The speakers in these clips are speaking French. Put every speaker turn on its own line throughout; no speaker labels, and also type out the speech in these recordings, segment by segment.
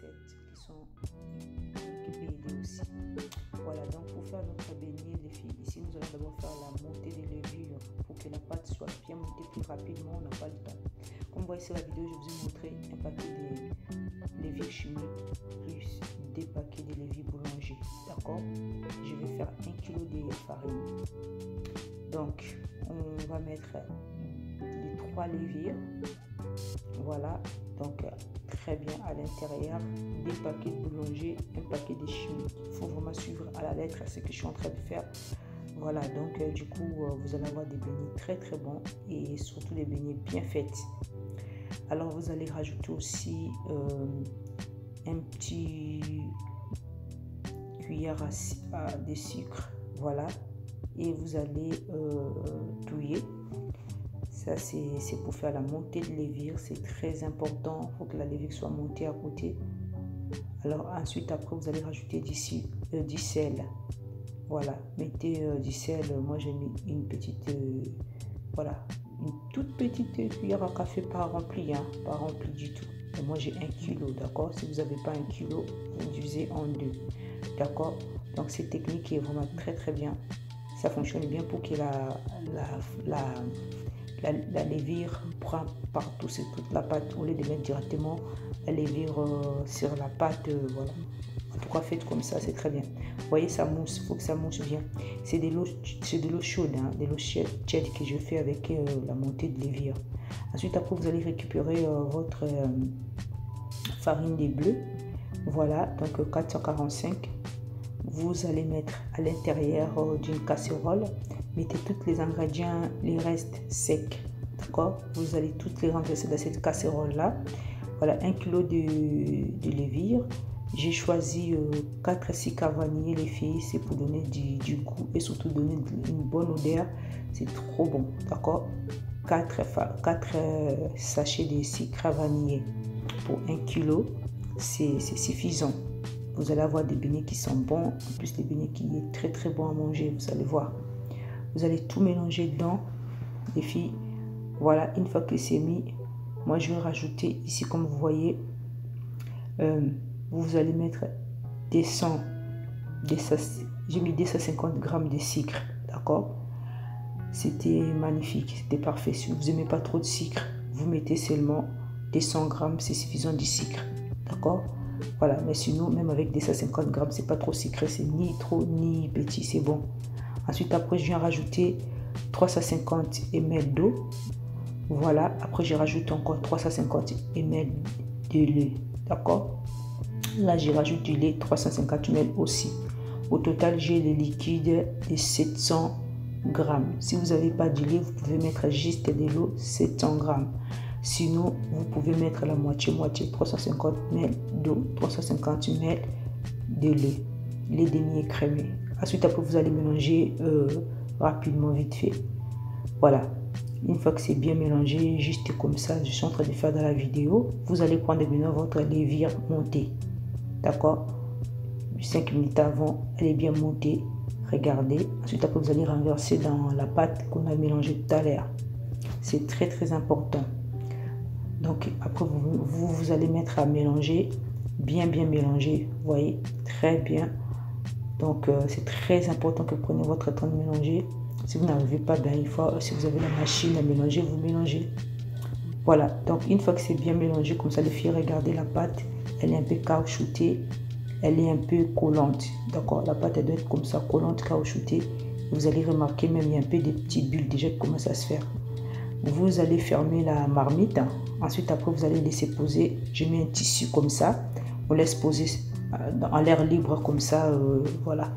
recettes qui sont aidées aussi. Voilà, donc pour faire notre beignet, les filles, ici nous allons d'abord faire la montée des levures pour que la pâte soit bien montée plus rapidement. On n'a pas le temps. Comme vous voyez sur la vidéo, je vous ai montré un paquet de levures chimiques plus des paquets de levures boulanger. D'accord? Je vais faire 1 kg de farine. Donc, on va mettre les 3 levures. Voilà, donc très bien à l'intérieur, des paquets de boulanger, un paquet de chimiques. Il faut vraiment suivre à la lettre ce que je suis en train de faire. Voilà, donc du coup, vous allez avoir des beignets très très bons et surtout des beignets bien faits. Alors, vous allez rajouter aussi un petit cuillère de sucre. Voilà, et vous allez touiller. Ça, c'est pour faire la montée de levure. C'est très important. Il faut que la levure soit montée à côté. Alors, ensuite, après, vous allez rajouter du sel. Voilà. Mettez du sel. Moi, j'ai mis une petite... voilà. Une toute petite cuillère à café, pas remplie. Hein, pas remplie du tout. Et moi, j'ai 1 kg. D'accord? Si vous n'avez pas 1 kg, vous divisez en 2. D'accord? Donc, cette technique est vraiment très, très bien. Ça fonctionne bien pour que la levure prend partout, c'est toute la pâte. Au lieu de mettre directement la levure sur la pâte, voilà. En tout cas, faites comme ça, c'est très bien. Vous voyez, ça mousse, il faut que ça mousse bien. C'est de l'eau chaude, hein, de l'eau chaude que je fais avec la montée de levure. Ensuite, après, vous allez récupérer votre farine des bleus. Voilà, donc 445. Vous allez mettre à l'intérieur d'une casserole. Mettez tous les ingrédients, les restes secs. D'accord? Vous allez toutes les renverser dans cette casserole-là. Voilà, 1 kg de levure. J'ai choisi 4 sucres vanillés, les filles. C'est pour donner du goût et surtout donner une bonne odeur. C'est trop bon. D'accord? 4 sachets de sucre vanillé pour 1 kg. C'est suffisant. Vous allez avoir des beignets qui sont bons. En plus, des beignets qui est très très bon à manger. Vous allez voir. Vous allez tout mélanger dedans, les filles. Voilà, une fois que c'est mis, moi je vais rajouter ici, comme vous voyez, vous allez mettre j'ai mis 250 g de sucre, d'accord? C'était magnifique, c'était parfait. Si vous n'aimez pas trop de sucre, vous mettez seulement 200 g, c'est suffisant du sucre, d'accord? Voilà, mais sinon, même avec 250 g, c'est pas trop sucré, c'est ni trop ni petit, c'est bon. Ensuite, après, je viens rajouter 350 ml d'eau. Voilà, après, je rajoute encore 350 ml de lait. D'accord? Là, je rajoute du lait 350 ml aussi. Au total, j'ai le liquide de 700 g. Si vous n'avez pas de lait, vous pouvez mettre juste de l'eau 700 g. Sinon, vous pouvez mettre la moitié, 350 ml d'eau, 350 ml de lait. Lait demi-écrémé. Ensuite, après, vous allez mélanger rapidement, vite fait. Voilà. Une fois que c'est bien mélangé, juste comme ça, je suis en train de faire dans la vidéo, vous allez prendre maintenant votre levure montée. D'accord? 5 minutes avant, elle est bien montée. Regardez. Ensuite, après, vous allez renverser dans la pâte qu'on a mélangée tout à l'heure. C'est très, très important. Donc, après, vous allez mettre à mélanger. Bien mélanger. Vous voyez? Très bien. Donc, c'est très important que vous preniez votre temps de mélanger. Si vous n'arrivez pas, ben, il faut, si vous avez la machine à mélanger, vous mélangez. Voilà. Donc, une fois que c'est bien mélangé, comme ça, les filles, regardez la pâte. Elle est un peu caoutchoutée. Elle est un peu collante. D'accord? La pâte, elle doit être comme ça, collante, caoutchoutée. Vous allez remarquer même, il y a un peu des petites bulles déjà qui commencent à se faire. Vous allez fermer la marmite. Ensuite, après, vous allez laisser poser. Je mets un tissu comme ça. On laisse poser en l'air libre comme ça, voilà.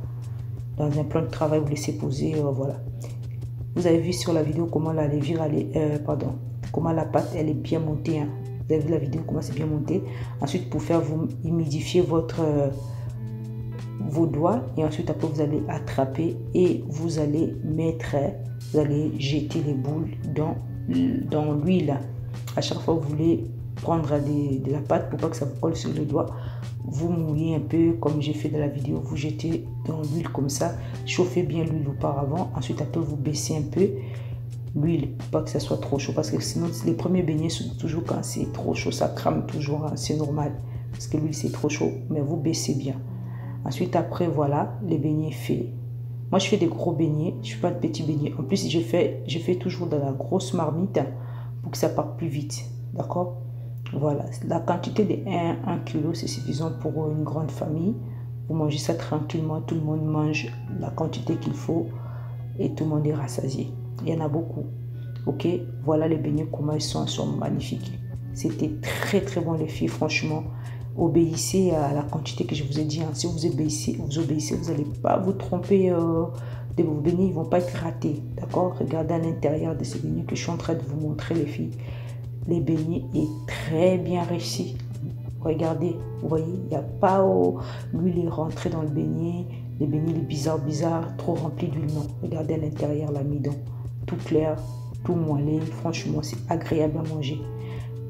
Dans un plan de travail, vous laissez poser, voilà. Vous avez vu sur la vidéo comment la levure, comment la pâte, elle est bien montée. Hein. Vous avez vu la vidéo comment c'est bien monté. Ensuite, pour faire, vous humidifiez vos doigts et ensuite après vous allez attraper et vous allez jeter les boules dans l'huile. À chaque fois que vous voulez prendre de la pâte pour pas que ça vous colle sur le doigt, vous mouillez un peu comme j'ai fait dans la vidéo, vous jetez dans l'huile comme ça, chauffez bien l'huile auparavant, ensuite après vous baissez un peu l'huile pour pas que ça soit trop chaud parce que sinon les premiers beignets toujours quand c'est trop chaud ça crame toujours, hein, c'est normal. parce que l'huile c'est trop chaud, mais vous baissez bien. Ensuite, après, voilà, les beignets faits. Moi, je fais des gros beignets, je ne fais pas de petits beignets. En plus, je fais toujours dans la grosse marmite pour que ça parte plus vite. D'accord? Voilà, la quantité de 1 kg, c'est suffisant pour une grande famille. Vous mangez ça tranquillement, tout le monde mange la quantité qu'il faut et tout le monde est rassasié. Il y en a beaucoup. Ok, voilà les beignets, comment ils sont magnifiques. C'était très très bon les filles, franchement. Obéissez à la quantité que je vous ai dit. Si vous obéissez, vous n'allez pas vous tromper de vos beignets, ils ne vont pas être ratés. D'accord? Regardez à l'intérieur de ces beignets que je suis en train de vous montrer les filles. Les beignets est très bien réussi. Regardez, vous voyez, il n'y a pas l'huile est rentrée dans le beignet. Les beignets, les bizarres, trop remplis d'huile, non. Regardez à l'intérieur l'amidon, tout clair, tout moelleux. Franchement, c'est agréable à manger.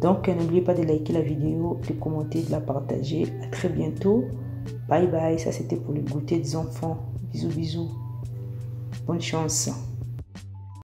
Donc, n'oubliez pas de liker la vidéo, de commenter, de la partager. À très bientôt. Bye bye. Ça, c'était pour le goûter des enfants. Bisous, bisous. Bonne chance.